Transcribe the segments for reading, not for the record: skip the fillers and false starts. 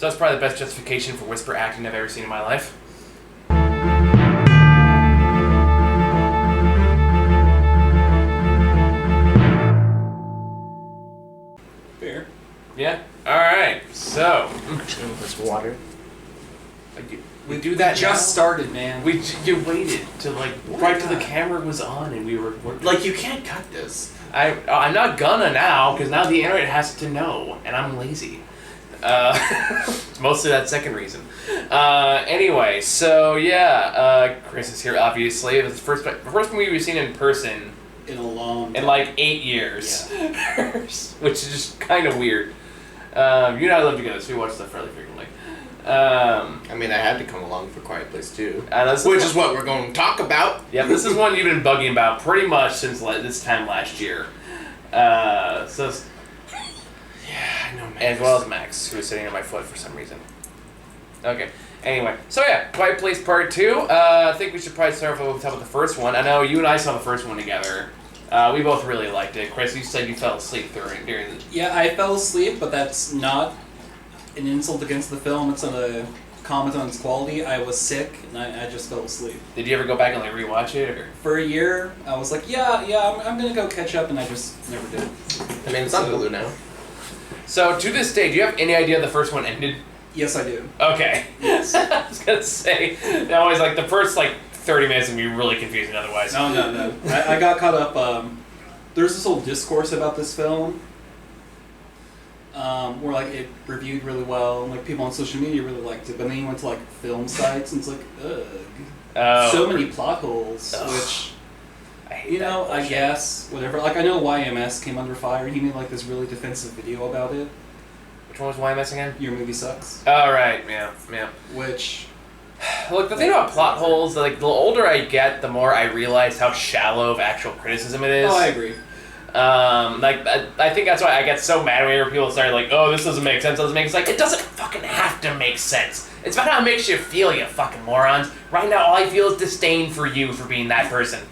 So that's probably the best justification for whisper acting I've ever seen in my life. Fair. Yeah? Alright, so... This water. We do that Just now? started, man. You waited to right till the camera was on and we were... Like, you can't cut this. I'm not gonna now, because now the internet has to know, and I'm lazy. It's mostly that second reason. Anyway, so yeah, Chris is here, obviously. It was the first movie we've seen in person In a long time. in like 8 years. Yeah. Which is just kind of weird. You and I live together, so we watch stuff fairly frequently. I mean, I had to come along for Quiet Place too. Which is what we're going to talk about. Yeah, this is one you've been bugging about pretty much since this time last year. Yeah, I know, Max. As well as Max, who was sitting on my foot for some reason. Okay. Anyway, so yeah, Quiet Place Part 2. I think we should probably start off with the first one. I know you and I saw the first one together. We both really liked it. Chris, you said you fell asleep during the... Yeah, I fell asleep, but that's not an insult against the film. It's not a comment on its quality. I was sick, and I just fell asleep. Did you ever go back and rewatch it? Or? For a year, I was like, I'm going to go catch up, and I just never did. I mean, it's on Hulu now. So, to this day, do you have any idea the first one ended? Yes, I do. Okay. Yes. I was going to say, that always, the first, 30 minutes would be really confusing otherwise. No. I got caught up. There's this whole discourse about this film where it reviewed really well, and people on social media really liked it, but then you went to film sites and it's ugh. So many plot holes, which I hate that I guess whatever. I know YMS came under fire. He made this really defensive video about it. Which one was YMS again? Your movie sucks. Oh, right, yeah. Which... Look, the thing about plot holes, the older I get, the more I realize how shallow of actual criticism it is. Oh, I agree. I think that's why I get so mad whenever people start this doesn't make sense, it doesn't fucking have to make sense. It's about how it makes you feel, you fucking morons. Right now, all I feel is disdain for you for being that person.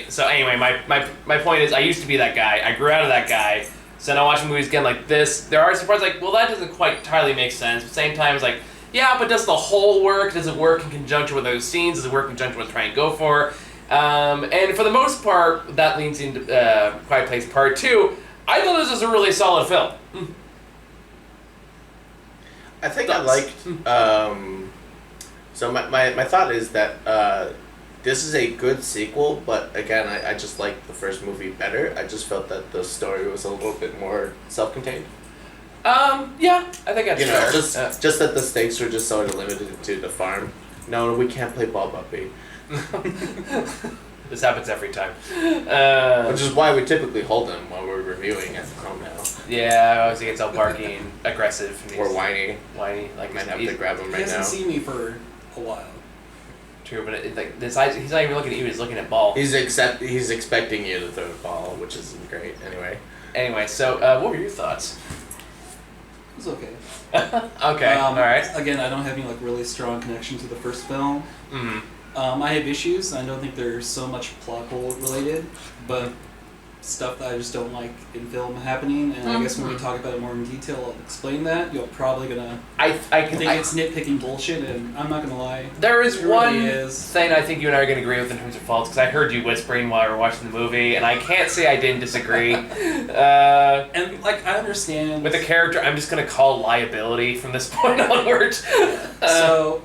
So anyway, my point is, I used to be that guy. I grew out of that guy. So now watching movies again like this, there are some parts well, that doesn't quite entirely make sense. But at the same time, it's yeah, but does the whole work? Does it work in conjunction with those scenes? Does it work in conjunction with what it's trying to go for? And for the most part, that leans into Quiet Place Part 2. I thought this was a really solid film. I think I liked... so my thought is that this is a good sequel, but again, I just liked the first movie better. I just felt that the story was a little bit more self-contained. Yeah, I think that's fair. Just that the stakes were just sort of limited to the farm. No, we can't play ball puppy. This happens every time. Which is why we typically hold them while we're reviewing at home now. Yeah, always he gets all barky and aggressive. And or whiny. Whiny. I might have to grab him right now. He hasn't seen me for a while. True, but he's not even looking at you, he's looking at ball. He's expecting you to throw the ball, which isn't great. Anyway, so what were your thoughts? It was okay. Okay, alright. Again, I don't have any really strong connection to the first film. Mm-hmm. I have issues. I don't think they're so much plot hole related, but stuff that I just don't like in film happening. And I guess when we talk about it more in detail, I'll explain that. You're probably gonna think it's nitpicking bullshit, and I'm not gonna lie. There is one really thing I think you and I are gonna agree with in terms of faults, because I heard you whispering while we were watching the movie, and I can't say I didn't disagree. And I understand with the character, I'm just gonna call liability from this point onward. So.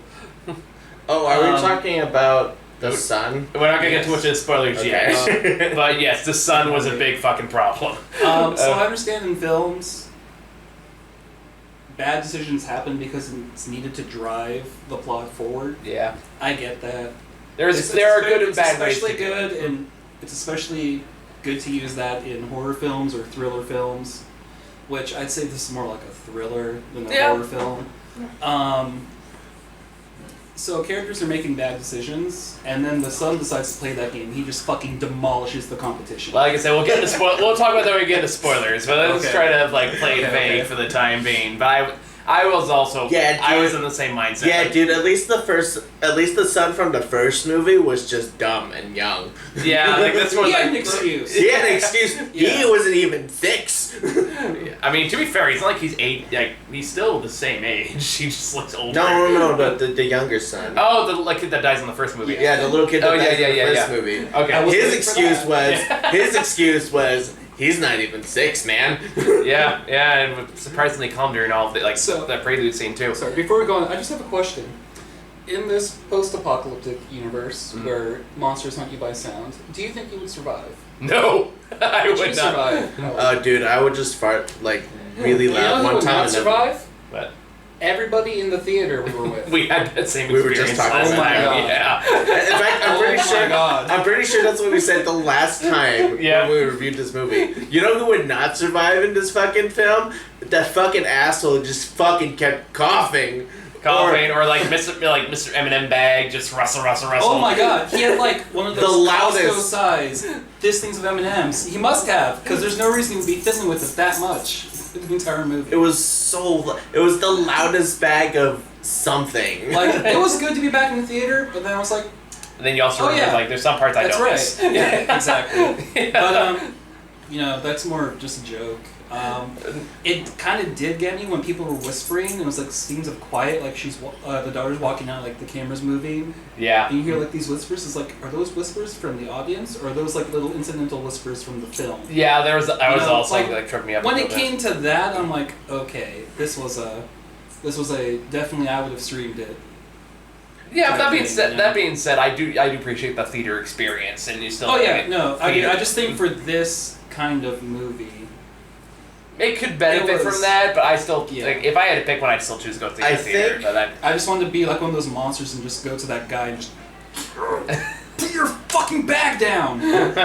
Oh, are we talking about the son? We're not gonna get too much into spoilers yet, but yes, the son was a big fucking problem. So I understand in films, bad decisions happen because it's needed to drive the plot forward. Yeah, I get that. There are good and bad ways to do it. It's especially good, and it's especially good to use that in horror films or thriller films, which I'd say this is more like a thriller than a horror film. So characters are making bad decisions, and then the son decides to play that game. He just fucking demolishes the competition. Like I said, we'll talk about that when we get into spoilers, but let's try to play it vague for the time being. But I was also. Yeah, dude. I was in the same mindset. Yeah, like, dude. At least the son from the first movie was just dumb and young. Yeah, like this one. He had like, an excuse. He had an excuse. Yeah. He wasn't even 6. I mean, to be fair, he's not like he's 8. Like he's still the same age. He just looks older. No, the younger son. Oh, the like kid that dies in the first movie. Yeah, the little kid that died in the first yeah. movie. Okay. His excuse was he's not even 6, man. Yeah, and surprisingly calm during all of the So- that prelude scene too. Sorry, before we go on, I just have a question. In this post-apocalyptic universe where monsters hunt you by sound, do you think you would survive? No, I Would would you not. survive? No. Dude, I would just fart like really You know loud who one would time. not and then- survive? But Everybody in the theater we were with. we had that same We were experience just talking last about time. that. Yeah. In fact, Oh my God. I'm pretty sure that's what we said the last time Yeah. when we reviewed this movie. You know who would not survive in this fucking film? That fucking asshole who just fucking kept coughing. Coughing or like Mr. Eminem bag, just rustle. Oh my god, he had like one of The those loudest. Costco size things of M&M's. He must have, because there's no reason he would be fiddling with it that much the entire movie. It was the loudest bag of something. Like, it was good to be back in the theater, but then I was like, And then you also Oh, remember yeah. like there's some parts I that's don't right. miss. Yeah, exactly. Yeah. But, that's more just a joke. It kind of did get me when people were whispering, and it was like scenes of quiet, like the daughter's walking out, like the camera's moving, Yeah. and you hear like these whispers. It's like, are those whispers from the audience, or are those like little incidental whispers from the film? Yeah, I was know, also like, like tripped me up. When a it little bit. came to that, I'm like, okay, this was a definitely I would have streamed it. Yeah, but that being thing, said, you know? that being said, I do appreciate the theater experience, and you still. Oh yeah, no, I mean, theater. I just think for this kind of movie, It could benefit It was- from that, but I still Yeah. like if I had to pick one, I'd still choose to go to the I theater. think- But I just wanted to be like one of those monsters and just go to that guy and just put your fucking bag down. And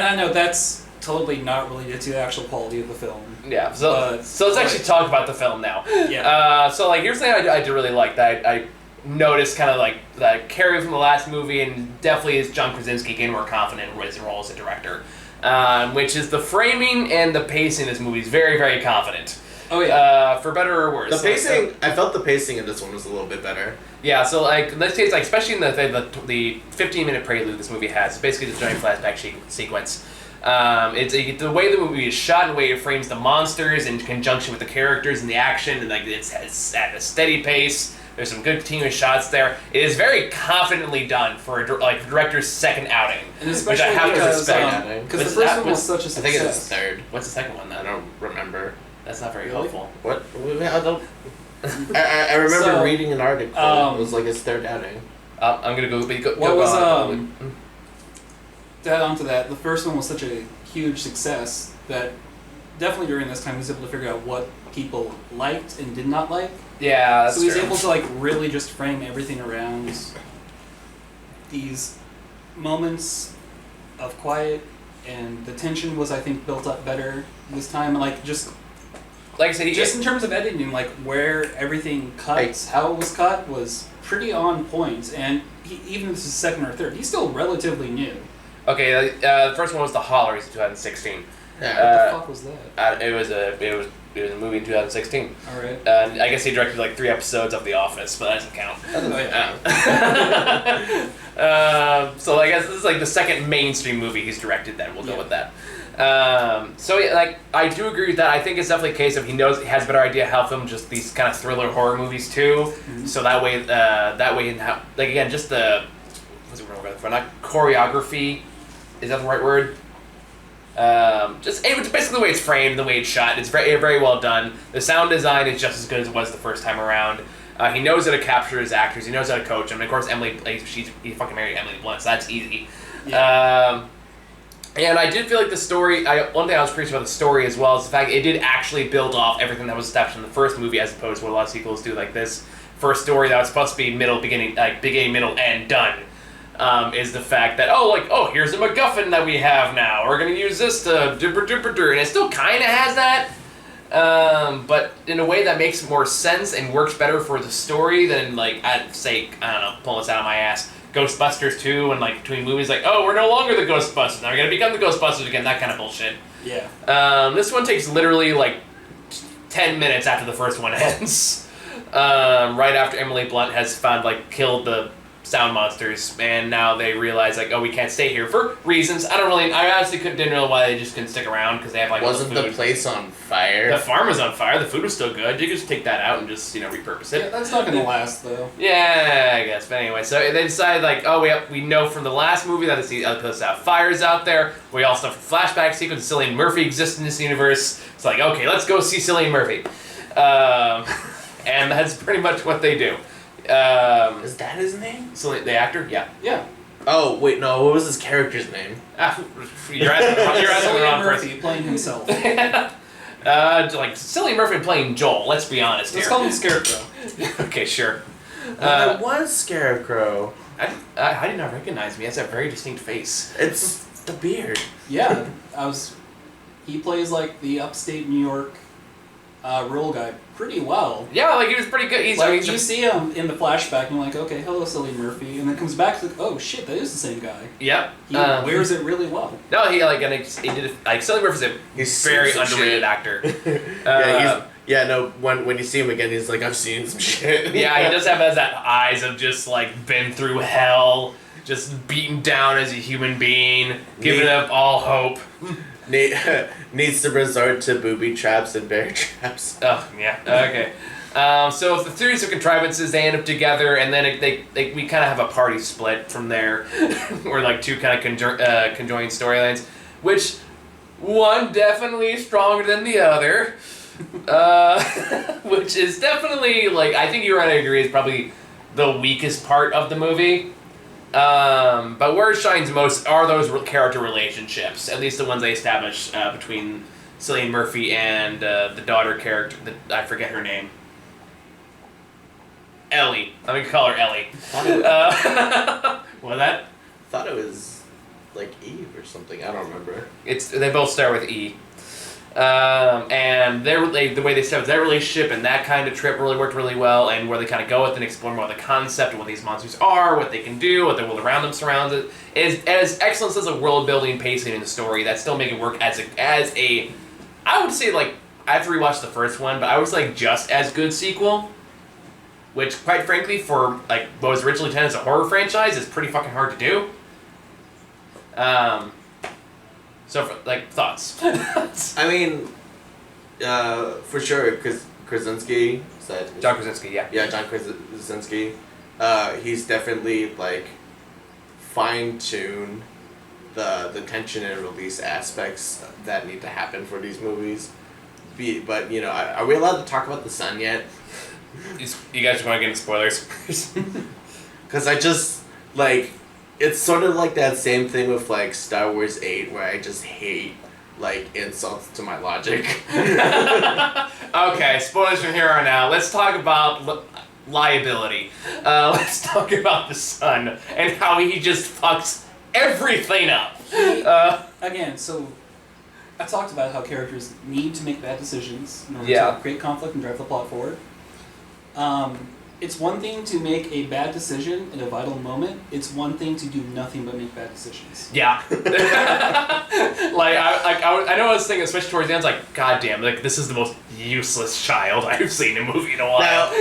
I know that's totally not related to the actual quality of the film. yeah, so But- let's actually talk about the film now. Yeah. So like here's the thing I do really like that I noticed kind of like that carry from the last movie, and definitely is John Krasinski getting more confident in his role as a director, which is the framing and the pacing of this movie is very, very confident. Oh yeah. For better or worse. The pacing, I felt the pacing in this one was a little bit better. Yeah, so like in this case, like especially in the 15-minute prelude this movie has, it's basically just a giant flashback sequence. It's the way the movie is shot and the way it frames the monsters in conjunction with the characters and the action, and like it's at a steady pace. There's some good continuous shots there. It is very confidently done for a director's second outing, And which especially I have to because, respect. because the What's first that- one was such a I success. think it's third. What's the second one I then? don't remember. That's not very Really? helpful. What? I don't. I remember So, reading an article. It was like his third outing. I'm gonna go. What was on. to add on to that, the first one was such a huge success that definitely during this time he was able to figure out what people liked and did not like. Yeah, that's So he's true. able to like really just frame everything around these moments of quiet, and the tension was, I think, built up better this time. Like just Like I said, in terms of editing, like where everything cuts, how it was cut was pretty on point. And even if this is second or third, he's still relatively new. okay. The first one was The Hollers in 2016. Yeah. What the fuck was that? It was a movie in 2016. All right. I guess he directed like 3 episodes of The Office, but that doesn't count. Oh, yeah. So I guess this is like the second mainstream movie he's directed. Then we'll go Yeah. with that. So yeah, like I do agree with that. I think it's definitely a case of he has a better idea how to film just these kind of thriller horror movies too. Mhm. So that way, and how like again just the what's the word for not choreography, is that the right word? It's basically the way it's framed, the way it's shot. It's very, very well done. The sound design is just as good as it was the first time around. He knows how to capture his actors. He knows how to coach them. And of course, Emily, like, he fucking married Emily Blunt, so that's easy. Yeah. And I did feel like the story. One thing I was curious about the story as well is the fact it did actually build off everything that was established in the first movie, as opposed to what a lot of sequels do. Like this first story that was supposed to be middle, beginning, middle, end, done. Is the fact that here's a MacGuffin that we have now. We're gonna use this to and it still kind of has that, but in a way that makes more sense and works better for the story than like I'd say pulling this out of my ass. Ghostbusters 2 and like between movies like we're no longer the Ghostbusters now we're gonna become the Ghostbusters again, that kind of bullshit. Yeah. This one takes literally like 10 minutes after the first one ends. Right after Emily Blunt has killed the sound monsters, and now they realize, like, oh, we can't stay here for reasons. I honestly didn't know why they just couldn't stick around, because they have, like, Wasn't the place on fire? The farm was on fire, the food was still good. You could just take that out and just, repurpose it. Yeah, that's not gonna last, though. Yeah, I guess. But anyway, so they decided, like, oh, we know from the last movie that there's the other place have fires out there. We also have a flashback sequence. Cillian Murphy exists in this universe. It's like, okay, let's go see Cillian Murphy. And that's pretty much what they do. Is that his name? Cillian, the actor? Yeah. Yeah. Oh, wait, no, what was his character's name? You're asking the wrong Murphy person. playing himself. Like, Cillian Murphy playing Joel, let's be honest Let's here. call him Scarecrow. Okay, sure. That was Scarecrow. I did not recognize him. He has a very distinct face. It's the beard. Yeah, he plays like the upstate New York rural guy pretty well. Yeah, like, he was pretty good. You see him in the flashback and you're like, okay, hello, Cillian Murphy, and then comes back to, oh shit, that is the same guy. Yep. He wears it really well. No, he did it, like, Cillian Murphy's He's very seen some underrated shit. actor. When you see him again, he's like, I've seen some shit. Yeah, he does have that eyes of just, like, been through hell, just beaten down as a human being, giving up all hope. Needs to resort to booby traps and bear traps. Oh, yeah, okay. So the series of contrivances, they end up together, and then we kind of have a party split from there, where, like, two kind of conjoined storylines, which one definitely is stronger than the other, which is definitely, like, I think you're right, I agree, is probably the weakest part of the movie. But where it shines most are those character relationships, at least the ones they establish between Cillian Murphy and the daughter character. I forget her name. Ellie. I'm gonna call her Ellie. What that? Thought it was like Eve or something. I don't remember. They both start with E. And the way they set up their relationship and that kind of trip really worked really well, and where they kind of go with and explore more of the concept of what these monsters are, what they can do, what the world around them surrounds it. Is as excellent as a world building, pacing, in the story that still make it work as a I would say, like, I have to rewatch the first one, but I would say just as good sequel. Which, quite frankly, for, like, what was originally intended as a horror franchise, is pretty fucking hard to do. So, thoughts? I mean, for sure, Krasinski. Is that John Krasinski, yeah. Yeah, John Krasinski. He's definitely, like, fine-tuned the tension and release aspects that need to happen for these movies. But, are we allowed to talk about the sun yet? You guys want to get into spoilers? Because I just, like, it's sort of like that same thing with, like, Star Wars 8, where I just hate, like, insults to my logic. Okay, spoilers from here on out. Let's talk about liability. Let's talk about the son and how he just fucks everything up. Again, so I talked about how characters need to make bad decisions in order Yeah. to create conflict and drive the plot forward. It's one thing to make a bad decision in a vital moment. It's one thing to do nothing but make bad decisions. Yeah. I know I was thinking, especially towards the end, I was like, God damn, like, this is the most useless child I've seen in a movie in a while.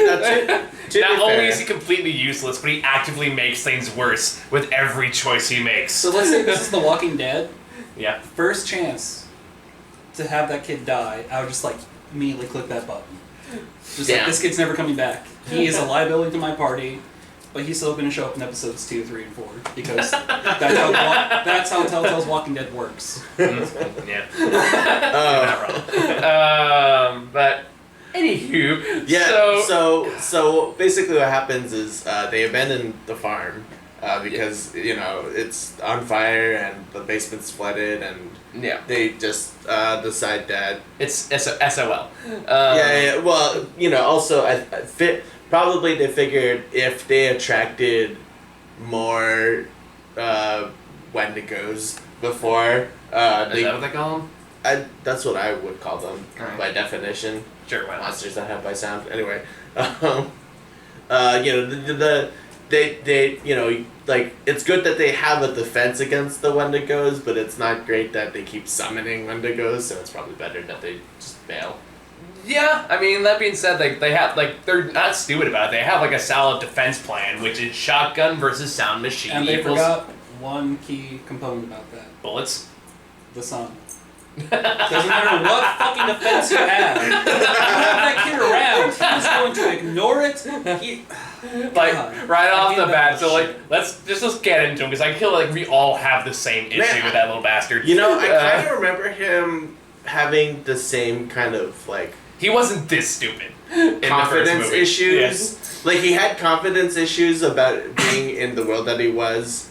Not only is he completely useless, but he actively makes things worse with every choice he makes. So let's say this is The Walking Dead. Yeah. First chance to have that kid die, I would just, like, immediately click that button. Just like, this kid's never coming back. He is a liability to my party, but he's still going to show up in episodes 2, 3, and 4 because that's how Telltale's Walking Dead works. Yeah. You're not wrong. But anywho, yeah. So basically, what happens is they abandon the farm because it's on fire and the basement's flooded and. Yeah. They just decide that it's SOL. Yeah. Well, also probably they figured if they attracted more Wendigos before. Is that what they call them? That's what I would call them by definition. Sure, why not? Monsters that have by sound. Anyway, they like, it's good that they have a defense against the Wendigos, but it's not great that they keep summoning Wendigos, so it's probably better that they just bail. Yeah, I mean, that being said, they have, they're not stupid about it. They have, a solid defense plan, which is shotgun versus sound machine And they equals forgot one key component about that. bullets. The sun. Doesn't matter what fucking defense you have. You have that kid around. He's going to ignore it. Right off I the mean, bat, so shit. let's get into him because I feel like we all have the same issue Man, with that little bastard. You know, I kind of remember him having the same kind of he wasn't this stupid in the first confidence movie. issues. Yes. Like he had confidence issues about being in the world that he was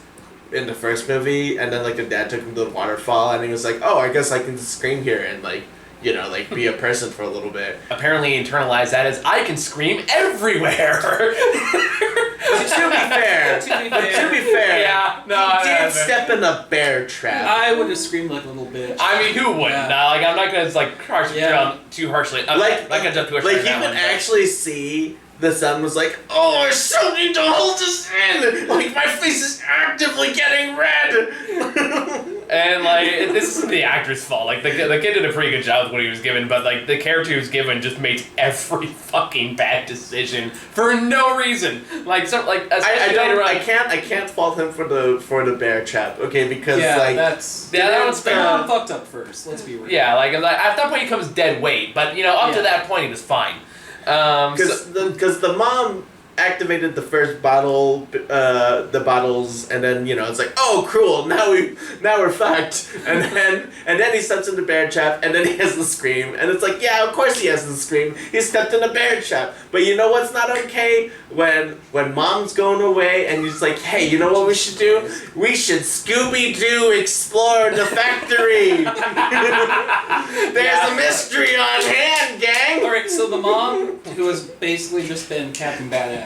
in the first movie, and then the dad took him to the waterfall, and he was like, "Oh, I guess I can scream here and be a person for a little bit." Apparently internalized that as I can scream everywhere. To be fair, yeah, no, he did step in a bear trap. I would have screamed like a little bitch. I mean, who wouldn't? Yeah. I'm not gonna jump too harshly. I'm not gonna jump too harshly. Like you could actually see the son was like, "Oh, I so need to hold this in. Like my face is actively getting red." And this isn't the actor's fault. The kid did a pretty good job with what he was given, but the character he was given just made every fucking bad decision for no reason. I can't fault him for the bear trap. Okay, because that one's fair. Mom fucked up first. Let's be real. Yeah, at that point he comes dead weight, but up to that point he was fine. Because the mom activated the first bottle, the bottles, and then it's like, oh cool, now we're fucked, and then he steps in the bear trap, and then he has the scream, and it's like, yeah, of course he has the scream. He stepped in a bear trap, but you know what's not okay? When mom's going away, and he's like, hey, you know what we should do? We should Scooby-Doo explore the factory. There's a mystery on hand, gang. All right, so the mom, who has basically just been Captain Badass.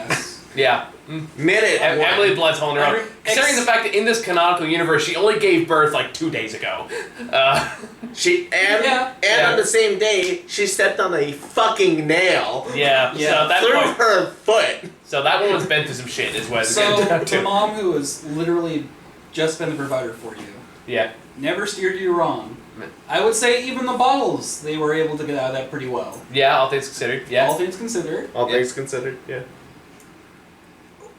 Yeah. Minute. Emily Blunt's holding her up. Considering the fact that in this canonical universe, she only gave birth 2 days ago. On the same day, she stepped on a fucking nail. Yeah. So that's through her foot. So that woman's been through some shit, is what it's So getting down the to. mom who has literally just been the provider for you, Yeah. never steered you wrong. I would say even the bottles, they were able to get out of that pretty well. Yeah, all things considered. Yeah. All things considered. All things considered, yeah.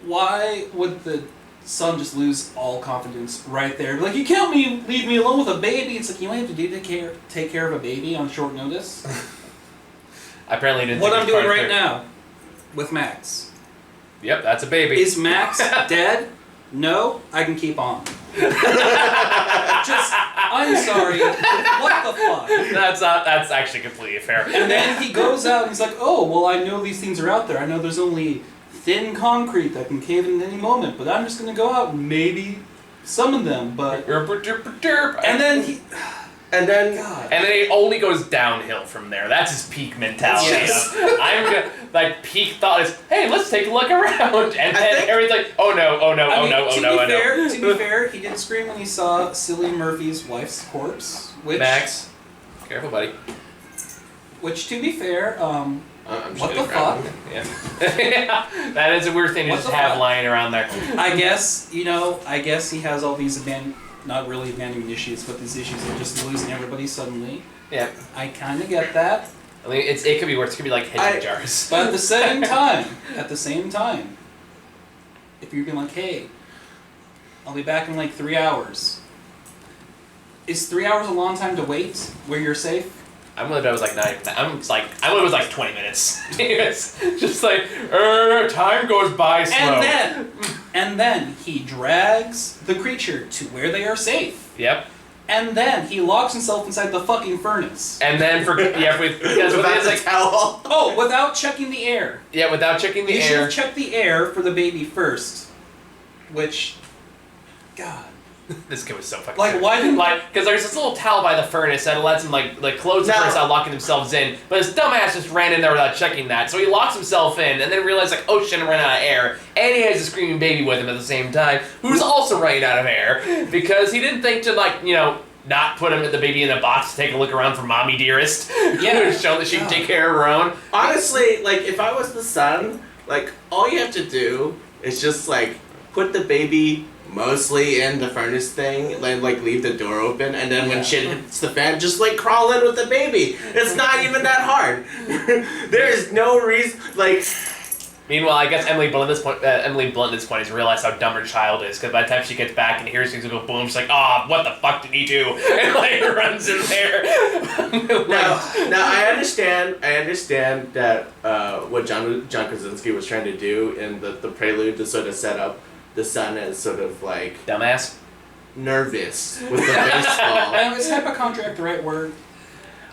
Why would the son just lose all confidence right there? Like, you can't leave me alone with a baby. It's like, you know what you have to do to take care of a baby on short notice? Apparently didn't. What think I'm it was doing part right of now with Max. Yep, that's a baby. Is Max dead? No, I can keep on. I'm sorry. What the fuck? That's actually completely fair. And then he goes out and he's like, oh, well, I know these things are out there. I know there's only thin concrete that can cave in at any moment, but I'm just going to go out and maybe summon them, but... And then he... And then... God. And then it only goes downhill from there. That's his peak mentality. Yes. I'm gonna, peak thought is, hey, let's take a look around. And then everything's like, oh no. To be fair, he did scream when he saw Cillian Murphy's wife's corpse, which... Max, careful, buddy. Which, to be fair, I'm what the fuck? Yeah. That is a weird thing to just have lying around there. I guess he has all these not really abandonment issues, but these issues of just losing everybody suddenly. Yeah. I kind of get that. I mean, it could be worse. It could be like hedging jars. But at the same time, if you're being like, hey, I'll be back in 3 hours. Is 3 hours a long time to wait where you're safe? I'm gonna bet it was not even that. I'm gonna it was 20 minutes. It's just time goes by slow. And then he drags the creature to where they are safe. Yep. And then he locks himself inside the fucking furnace. And then without the towel. Oh, without checking the air. Yeah, without checking the You air. should have checked the air for the baby first. Which, God. This kid was so fucking why didn't... because there's this little towel by the furnace that lets him close the furnace out, locking themselves in. But his dumbass just ran in there without checking that, so he locks himself in, and then realized oh shit, I'm running out of air. And he has a screaming baby with him at the same time, who's also running out of air because he didn't think to not put the baby in a box to take a look around for mommy dearest. Yeah. To show that she can take care of her own. Honestly, if I was the son, all you have to do is just put the baby mostly in the furnace thing, and leave the door open, and then when shit hits the fan, just crawl in with the baby. It's not even that hard. There is no reason, like... Meanwhile, I guess Emily Blunt at this point has realized how dumb her child is, because by the time she gets back and hears things go boom, she's like, "Ah, what the fuck did he do?" And like runs in there. Now I understand that what John Krasinski was trying to do in the prelude to sort of set up the son as sort of like dumbass, nervous with the baseball. Is hypochondriac the right word?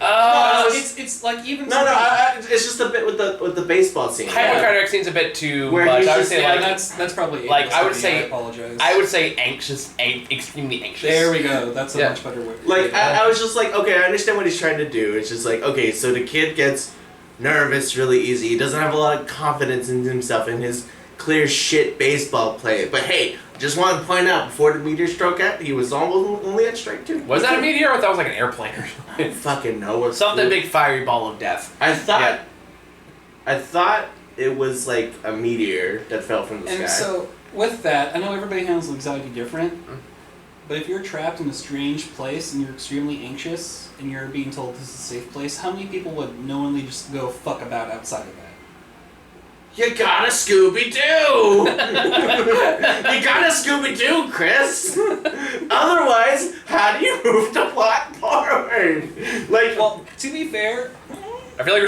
It's like even it's just a bit with the baseball scene. Hypochondriac scene's a bit too Where much. he's I would just- say like that's probably like I would I say apologize. I would say anxious, extremely anxious. There we go. That's a much better word. Like I was just like, okay, I understand what he's trying to do. It's just like, okay, so the kid gets nervous really easy. He doesn't have a lot of confidence in himself in his clear shit baseball play. But hey, just want to point out, before the meteor struck at, he was almost only at strike 2. Was that a meteor or that was like an airplane or I something? don't fucking know what Something big fiery ball of death. I thought it was like a meteor that fell from the sky. And so with that, I know everybody handles anxiety different, but if you're trapped in a strange place and you're extremely anxious and you're being told this is a safe place, how many people would knowingly just go fuck about outside of that? You gotta Scooby-Doo! You gotta Scooby-Doo, Chris! Otherwise, how do you move the plot forward? Like, well, to be fair... I feel like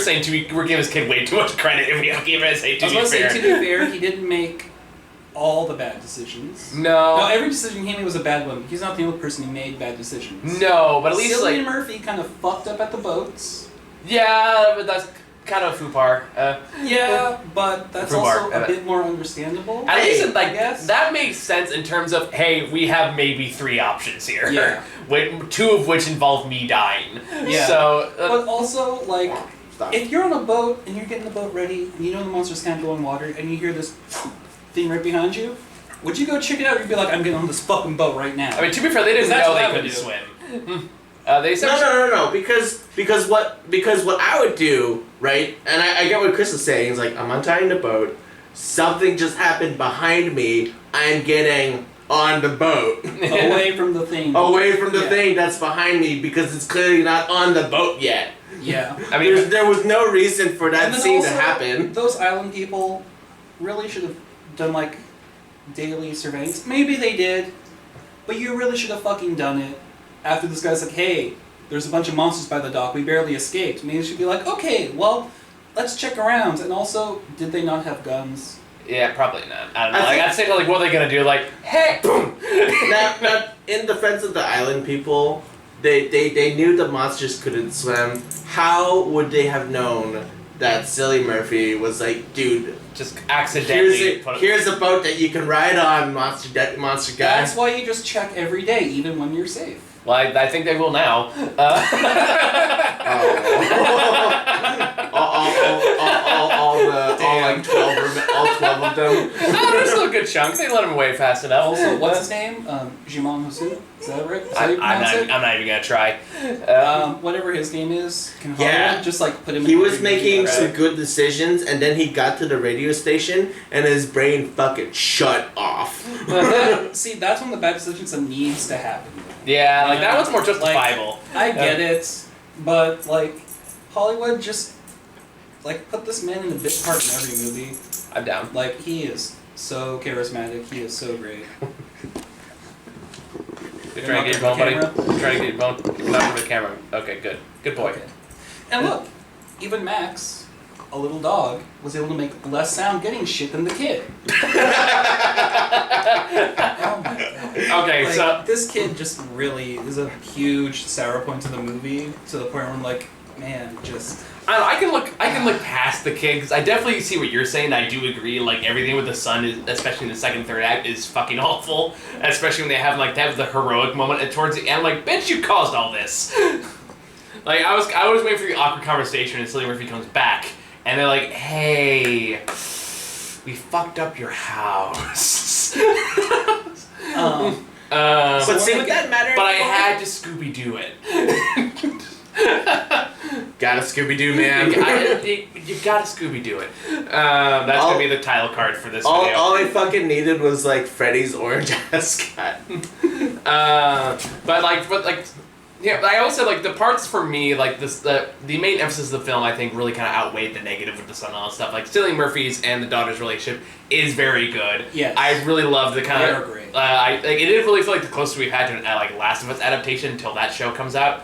we're giving this kid way too much credit if we have to say to be fair. To be fair, he didn't make all the bad decisions. No, every decision he made was a bad one. He's not the only person who made bad decisions. No, but at least Cillian like Murphy kind of fucked up at the boats. Yeah, but that's kind of a faux pas. Yeah, but that's also a bit more understandable. At least it, I guess that makes sense in terms of, hey, we have maybe 3 options here. Yeah. 2 of which involve me dying. Yeah. So, but also, like, if you're on a boat and you're getting the boat ready and you know the monsters can't go in water and you hear this thing right behind you, would you go check it out or you'd be like, I'm getting on this fucking boat right now? I mean, to be fair, they didn't know they couldn't swim. They said no, because what I would do, right, and I get what Chris is saying, is like, I'm untying the boat, something just happened behind me, I'm getting on the boat. Away from the thing. Away from the thing that's behind me, because it's clearly not on the boat yet. Yeah. I mean, there was no reason for that scene to happen. Those island people really should have done, like, daily surveillance. Maybe they did, but you really should have fucking done it. After this guy's like, hey, there's a bunch of monsters by the dock, we barely escaped. Maybe you should be like, okay, well, let's check around. And also, did they not have guns? Yeah, probably not. I don't know. I'd say, like, what are they gonna do? Like, hey, boom! now, in defense of the island people, they knew the monsters couldn't swim. How would they have known that Cillian Murphy was like, dude, just accidentally here's a boat that you can ride on, monster guy. That's why you just check every day, even when you're safe. Well, I think they will now. All 12 of them. No, there's still a good chunk. They let him away fast enough. Also, what's his name? Jimon Hosu? Is that right? Is that how you pronounce it? I'm not even gonna try. Whatever his name is, can Yeah. just like put him. He in was making some good decisions, and then he got to the radio station, and his brain fucking shut off. See, that's one of the bad decisions that needs to happen. Yeah, like that one's more justifiable. Like, I get it, but like Hollywood just like put this man in a bit part in every movie. I'm down. Like he is so charismatic. He is so great. You're trying to get your bone, buddy? You're trying to get your bone? Keep it out from the camera. Okay, good. Good boy. Okay. And look, even Max, a little dog, was able to make less sound getting shit than the kid. Oh my god. Okay, like, so this kid just really is a huge sour point to the movie, to the point where I'm like, man, just... I don't know, I can look past the kid, because I definitely see what you're saying. I do agree, like, everything with the son, is, especially in the second, third act, is fucking awful. Especially when they have the heroic moment, and towards the end, like, bitch, you caused all this. Like, I was waiting for the awkward conversation, and Cillian Murphy comes back, and they're like, hey, we fucked up your house. But see, would that matter? But I had to Scooby-Doo it. Gotta Scooby-Doo, man. You gotta Scooby-Doo it. That's gonna be the title card for this video. All I fucking needed was, like, Freddy's orange ascot. But Yeah, but I also like the parts for me, like this, the main emphasis of the film, I think, really kind of outweighed the negative with the son and all that stuff. Like Cillian Murphy's and the daughter's relationship is very good. Yes. I really love the kind They of. are great. It didn't really feel like the closest we've had to an like Last of Us adaptation until that show comes out.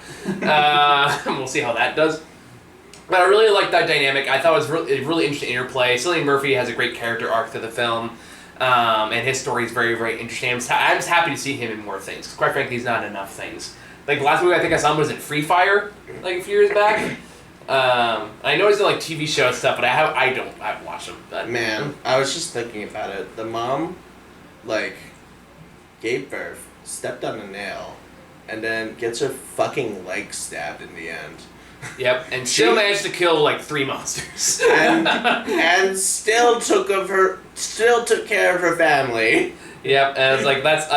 We'll see how that does. But I really like that dynamic. I thought it was really interesting interplay. Cillian Murphy has a great character arc to the film. And his story is very, very interesting. I'm just happy to see him in more things. 'Cause quite frankly, he's not in enough things. Like, the last movie I think I saw him was in Free Fire, like a few years back. I know he's in, like, TV show stuff, but I haven't watched him. But. Man, I was just thinking about it. The mom, like, gave birth, stepped on a nail, and then gets her fucking leg stabbed in the end. Yep, and still managed to kill, like, 3 monsters. and still took care of her family. Yep, and it's like that's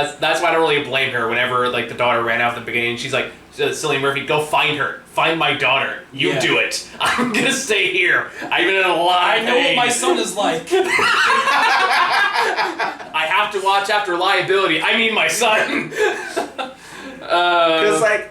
why I don't really blame her. Whenever like the daughter ran out at the beginning, she's like, "Cillian Murphy, go find her. Find my daughter. You do it. I'm gonna stay here. I've been in a lot of I know what my son is like. I have to watch after liability. I mean my son." Because I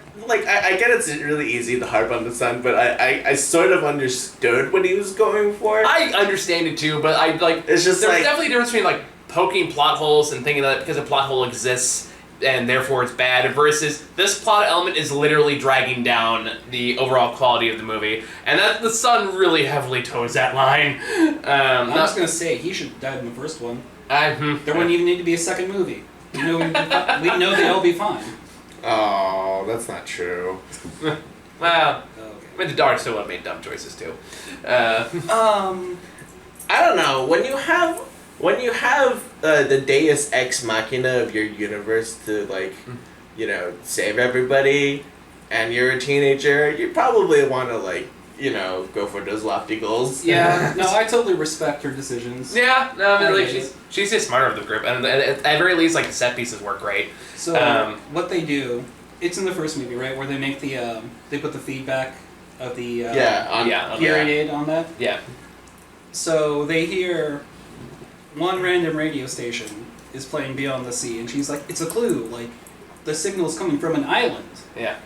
get it's really easy to harp on the son, but I sort of understood what he was going for. I understand it too, but I like. It's just there's like definitely a difference between like poking plot holes and thinking that because a plot hole exists and therefore it's bad versus this plot element is literally dragging down the overall quality of the movie, and that the son really heavily toes that line. I'm just gonna say he should have died in the first one. There wouldn't even need to be a second movie. We know they'd all be fine. Oh, that's not true. Well, Okay. I mean the daughter still would have made dumb choices too. I don't know. When you have the Deus Ex Machina of your universe to save everybody, and you're a teenager, you probably want to go for those lofty goals. Yeah, no, I totally respect her decisions. Yeah, no, I mean, I like get she's just smarter of the group, and at very least, like the set pieces work great. So what they do, it's in the first movie, right, where they make the they put the feedback of the hearing aid on that. Yeah. So they hear one random radio station is playing Beyond the Sea, and she's like, "It's a clue. Like, the signal's coming from an island. Yeah.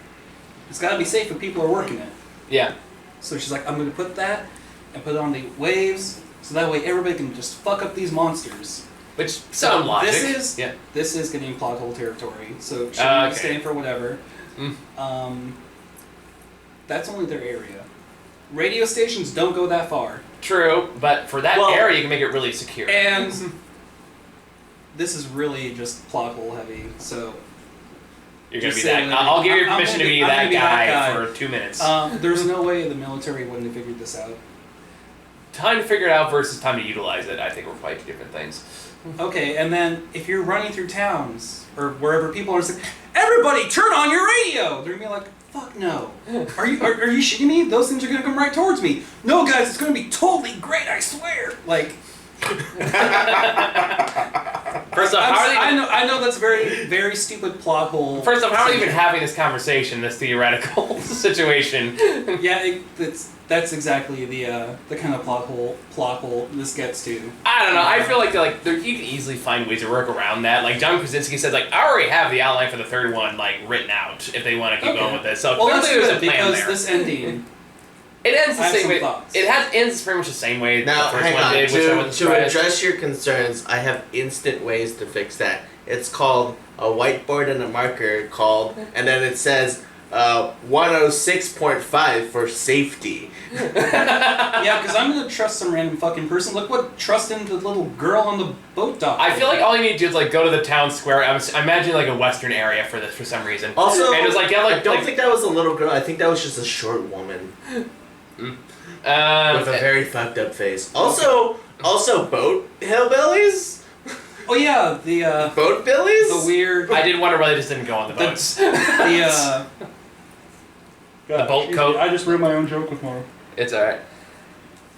It's got to be safe if people are working it." Yeah. So she's like, "I'm going to put that and put it on the waves, so that way everybody can just fuck up these monsters." Which sound logic. This is getting plot hole territory, so she Okay. stand for whatever. That's only their area. Radio stations don't go that far. True, but for that area, you can make it really secure. And this is really just plot hole heavy, so... You're going to be just that... saying, I'll give you I'm permission to gonna be I'm that gonna be that guy guy. for 2 minutes. There's no way the military wouldn't have figured this out. Time to figure it out versus time to utilize it, I think were quite two different things. Okay, and then if you're running through towns, or wherever people are just like, "Everybody turn on your radio!" They're going to be like, "Fuck no. Are you shitting me? Those things are going to come right towards me. No, guys, it's going to be totally great, I swear." Like... First off, I know that's very, very stupid plot hole. First off, how are they even having this conversation, this theoretical situation? Yeah, that's exactly the kind of plot hole this gets to. I don't know. I feel like you can easily find ways to work around that. Like John Krasinski said, like I already have the outline for the third one written out if they want to keep going with this. So that's clearly there's good, a plan because there. this ending. It ends the I have same some way. thoughts. Ends pretty much the same way Now, the first hang one on. did. To address your concerns, I have instant ways to fix that. It's called a whiteboard and a marker and then it says 106.5 for safety. Yeah, because I'm going to trust some random fucking person. Look what trusting the little girl on the boat dock. I feel like all you need to do is go to the town square. I imagine a western area for this for some reason. Also, and it's I don't think that was a little girl. I think that was just a short woman. With a very fucked up face. Also boat hillbillies? Oh yeah, the boat billies? The weird... I did wonder why they just didn't go on the boats. The boat coat. I just ruined my own joke with more. It's alright.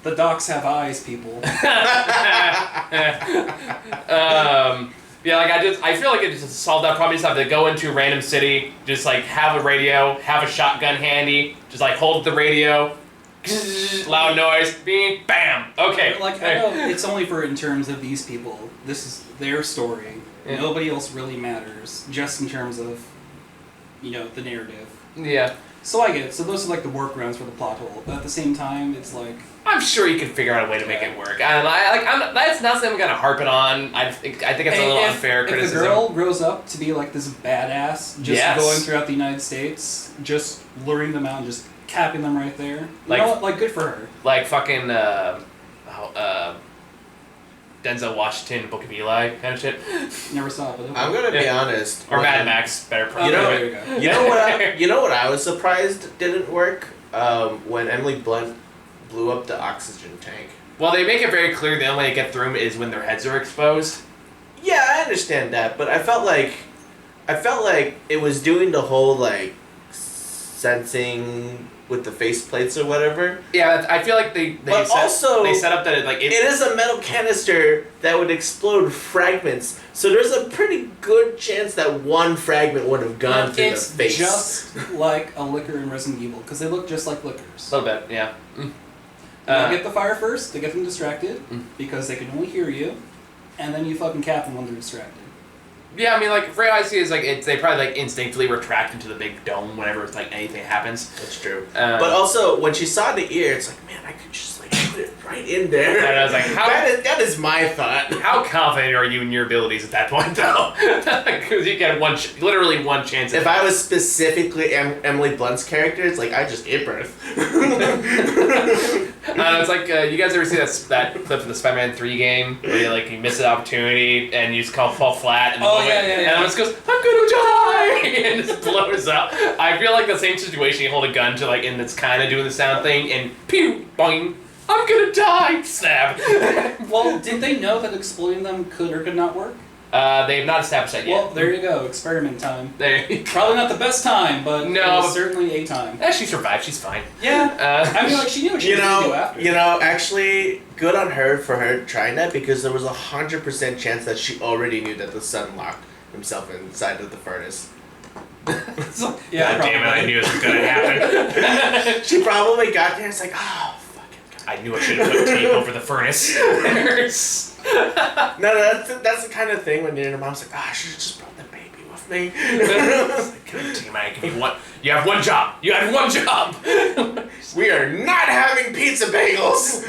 The docks have eyes, people. Yeah, I feel like it just solved that problem. You just have to go into a random city, just have a radio, have a shotgun handy, just hold the radio, loud noise, bing, bam. Okay. I know it's only in terms of these people. This is their story. Yeah. Nobody else really matters, just in terms of, the narrative. Yeah. So I get it. So those are like the workarounds for the plot hole. But at the same time, it's like... I'm sure you can figure out a way to make it work. That's not something I'm gonna harp it on. I think it's a little unfair criticism. If the girl grows up to be like this badass, just going throughout the United States, just luring them out and just capping them right there, you know what? Like, good for her. Like fucking Denzel Washington, Book of Eli kind of shit. Never saw it, but I'm gonna be honest. Or Mad Max, better. You know what I was surprised didn't work when Emily Blunt blew up the oxygen tank. Well, they make it very clear the only way to get through them is when their heads are exposed. Yeah, I understand that, but I felt like it was doing the whole like sensing with the faceplates or whatever. Yeah, I feel like they set up that it is a metal canister that would explode fragments. So there's a pretty good chance that one fragment would have gone through the face. It's just like a liquor in Resident Evil because they look just like liquors. A little bit, yeah. They get the fire first, they get them distracted because they can only hear you, and then you fucking cap them when they're distracted. Yeah, I mean, like, for I see is like they probably like instinctively retract into the big dome whenever it's like anything happens. That's true. But also when she saw the ear, it's like, man, I could just like put it right in there. And I was like, that is my thought. How confident are you in your abilities at that point, though? Because you get literally one chance. If I was specifically Emily Blunt's character, it's like I just hit birth. It's like you guys ever see that clip of the Spider-Man 3 game where you miss an opportunity and you just fall flat and yeah. And it just goes, I'm gonna die, and just blows up. I feel like the same situation. You hold a gun to and it's kind of doing the sound thing, and pew, boing, I'm gonna die, stab. Well, did they know that exploding them could or could not work? They've not established that yet. Well, there you go. Experiment time. Probably not the best time, but certainly a time. She survived. She's fine. Yeah. I mean, she knew what she was going to do after. Actually, good on her for her trying that because there was 100% chance that she already knew that the son locked himself inside of the furnace. Yeah, God damn it! I knew it was going to happen. She probably got there. It's like, oh, fuck it. I knew I should have put tape over the furnace. No, that's the kind of thing when your mom's like, I should have just brought the baby with me. You have one job. You had one job. We are not having pizza bagels.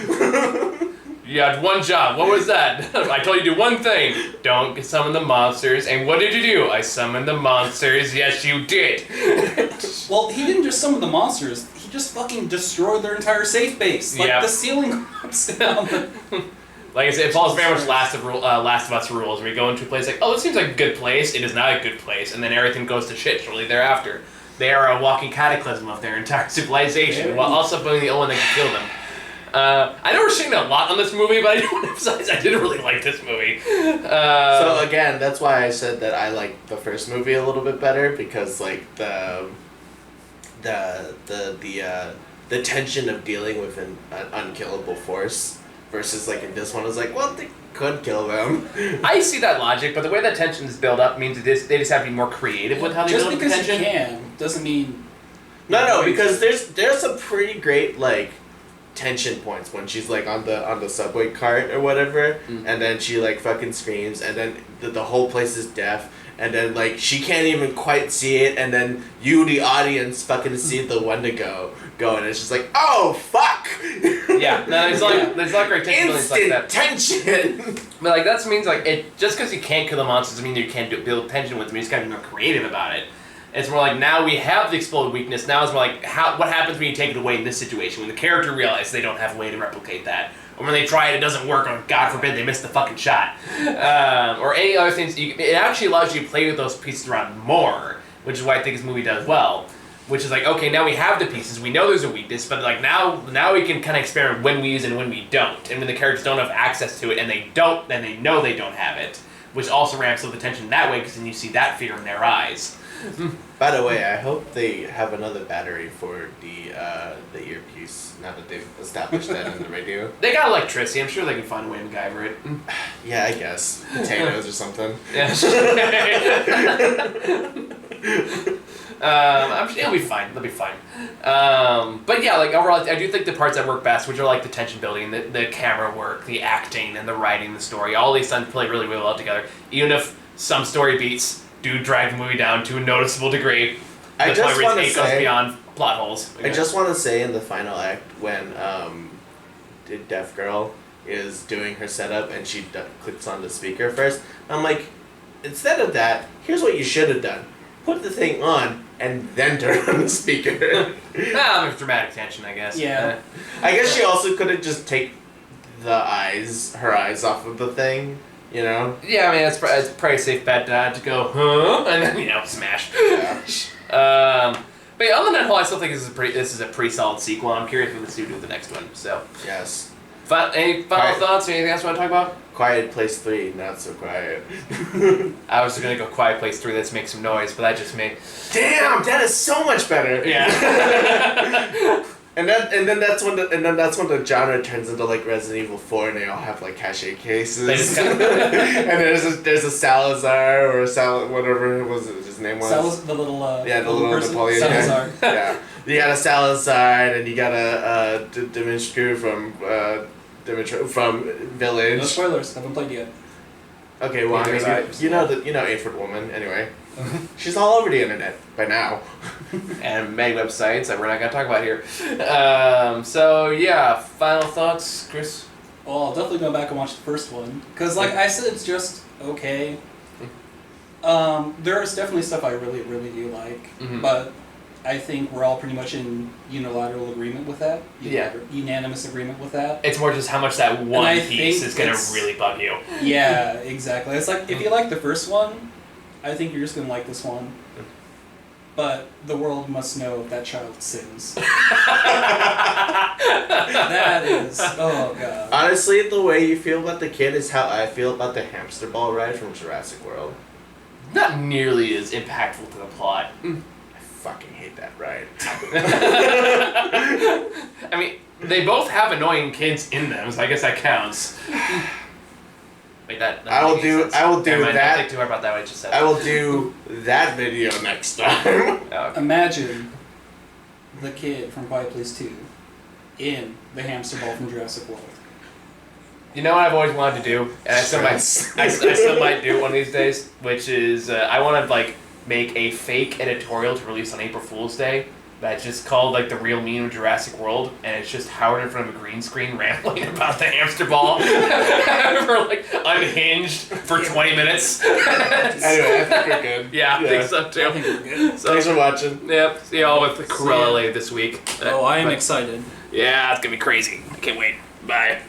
You had one job. What was that? I told you to do one thing. Don't summon the monsters. And what did you do? I summoned the monsters. Yes, you did. Well, he didn't just summon the monsters. He just fucking destroyed their entire safe base. The ceiling drops down. Like I said, it follows very much Last of Us rules, where you go into a place like, oh, this seems like a good place. It is not a good place. And then everything goes to shit shortly thereafter. They are a walking cataclysm of their entire civilization, while also being the only one that can kill them. I know we're shitting a lot on this movie, but I do want to emphasize I didn't really like this movie. So again, that's why I said that I liked the first movie a little bit better, because like the tension of dealing with an unkillable force versus like in this one is like, well, they could kill them. I see that logic, but the way that tension is built up means they just have to be more creative with how they build up the tension. Just because you can doesn't mean... No, because there's a pretty great like tension points when she's like on the subway cart or whatever, and then she like fucking screams, and then the whole place is deaf, and then like she can't even quite see it, and then you, the audience, fucking see the one to go, and it's just like, oh fuck. Yeah, no, there's like great tension. Instant like that. tension. But like that means like it just because you can't kill the monsters doesn't mean you can't build tension with them. You just gotta be more creative about it. It's more like now we have the exploded weakness. Now it's more like what happens when you take it away in this situation when the character realizes they don't have a way to replicate that, or when they try it doesn't work, or God forbid they miss the fucking shot, or any other things. It actually allows you to play with those pieces around more, which is why I think this movie does well. Which is like, okay, now we have the pieces. We know there's a weakness, but like now we can kind of experiment when we use it and when we don't, and when the characters don't have access to it and they don't, then they know they don't have it, which also ramps up the tension that way because then you see that fear in their eyes. By the way, I hope they have another battery for the earpiece, now that they've established that in the radio. They got electricity. I'm sure they can find a way to MacGyver it. Yeah, I guess. Potatoes or something. Yeah. I'm sure it'll be fine. They'll be fine. But yeah, like overall, I do think the parts that work best, which are like the tension building, the camera work, the acting, and the writing, the story, all these things play really, really well together. Even if some story beats do drag the movie down to a noticeable degree. I That's just why want to it goes say. beyond plot holes. I just want to say in the final act when the deaf girl is doing her setup and she clicks on the speaker first, I'm like, instead of that, here's what you should have done: put the thing on and then turn on the speaker. There's dramatic tension, I guess. Yeah. I guess she also could have just take her eyes off of the thing, you know? Yeah, I mean, it's probably a safe bet to go, huh? And then, smash. Yeah. But yeah, other than that whole, I still think this is a pretty solid sequel. I'm curious what the studio do with the next one. So, Yes. any final thoughts? Anything else you want to talk about? Quiet Place 3, not so quiet. I was gonna go Quiet Place 3. Let's make some noise, but that just made. Damn, that is so much better. Yeah. And then that's when the genre turns into like Resident Evil 4, and they all have like cachet cases. They just kinda- And there's a Salazar or whatever his name was. The little the little person? Napoleon guy. Salazar. Yeah, you got a Salazar, and you got a Dimitrescu from Village. No spoilers. Haven't played yet. Okay, well, I mean, you know 8-foot woman. Anyway, she's all over the internet by now. and many websites that we're not gonna talk about here. So yeah, final thoughts, Chris? Well, I'll definitely go back and watch the first one because, like I said, it's just okay. There's definitely stuff I really, really do like, but I think we're all pretty much in unilateral agreement with that. Unanimous agreement with that. It's more just how much that one piece is gonna it's- really bug you. Yeah, exactly. It's like if you like the first one, I think you're just gonna like this one. But the world must know that child sins. That is, oh god. Honestly, the way you feel about the kid is how I feel about the hamster ball ride from Jurassic World. Not nearly as impactful to the plot. I fucking hate that ride. I mean, they both have annoying kids in them, so I guess that counts. Wait, that I will do Never mind, that. Don't think too hard about that. What I just said. I will do that video next time. Oh, okay. Imagine the kid from Quiet Place 2 in the hamster ball from Jurassic World. You know what I've always wanted to do, and I still might do it one of these days, which is I want to like make a fake editorial to release on April Fool's Day that's just called like the real meaning of Jurassic World, and it's just Howard in front of a green screen rambling about the hamster ball for like unhinged for 20 minutes. Anyway, I think we're good. Yeah, I think so too. I think we're good. So, Thanks for watching. yep, see y'all with the Corella later this week. Oh, I am But- excited. Yeah, it's gonna be crazy. I can't wait. Bye.